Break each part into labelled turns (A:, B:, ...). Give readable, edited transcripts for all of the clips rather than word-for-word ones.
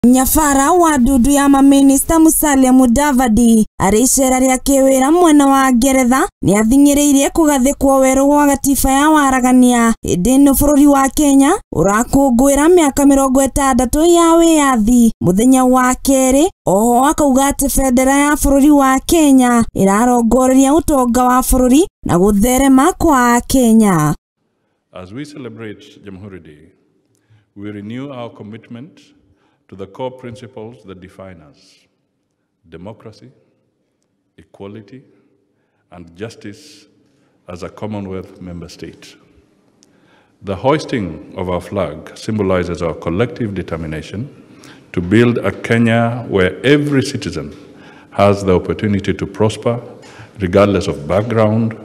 A: Nyafara wa dudu ya maminista Musalia Mudavadi aricera ria kiwira mwena wa Ngeretha ni athingireirie kugathikwo weru wa gatiba ya waragania indi bururi wa Kenya urakungwira miaka 60 ya wiyathi muthenya wa keri. Oho akauga ati federa ya bururi wa Kenya irarongoreria utonga wa bururi na gutherema kwa Kenya.
B: As we celebrate Jamhuri Day, we renew our commitment to the core principles that define us: democracy, equality, and justice as a Commonwealth member state. The hoisting of our flag symbolizes our collective determination to build a Kenya where every citizen has the opportunity to prosper, regardless of background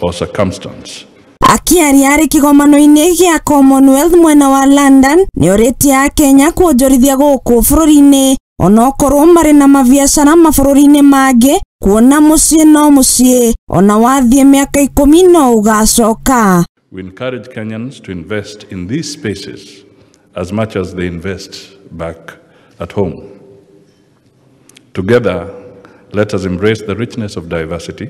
B: or circumstance.
A: Akiaria ari kigomano-ini gia Commonwealth mwena wa London ni oritia Kenya kuonjorithia guku bururi-ini onokorwo mari na mabiacara mabururi-ini mangi kuona mucii no mucii ona wathie miaka 10 no ugacoka.
B: We encourage Kenyans to invest in these spaces as much as they invest back at home. Together, let us embrace the richness of diversity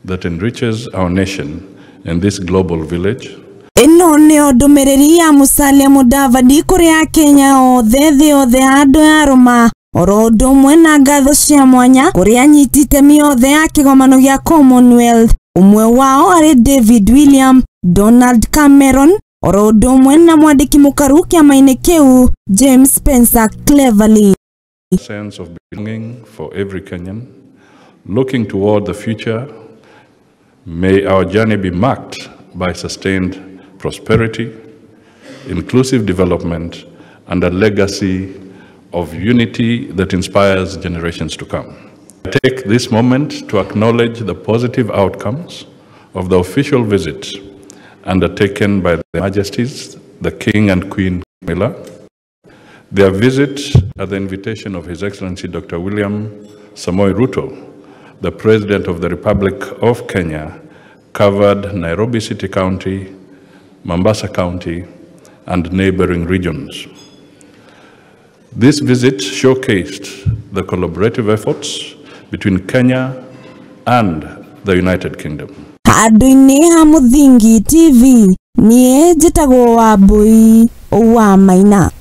B: that enriches our nation in this global village.
A: Ino nio ndumiriri ya Musalia Mudavadi kuria Kenya othe thi othe andu ya Roma oro undu umwe na ngatho cia mwanya kuria nyitite miothe ya kigomano gia Commonwealth. Umwe wao ari David William, Donald Cameron oro undu umwe na mwandiki mukaru kiama-ini kiu James Spencer Cleverly.
B: Sense of belonging for every Kenyan looking toward the future. May our journey be marked by sustained prosperity, inclusive development, and a legacy of unity that inspires generations to come. I take this moment to acknowledge the positive outcomes of the official visit undertaken by Their Majesties, the King and Queen Camilla. Their visit at the invitation of His Excellency Dr. William Samoei Ruto, the President of the Republic of Kenya, covered Nairobi City County, Mombasa County, and neighboring regions. This visit showcased the collaborative efforts between Kenya and the United Kingdom.
A: Handu-ini ha Muthingi TV, nie njitagwo Wambui wa Maina.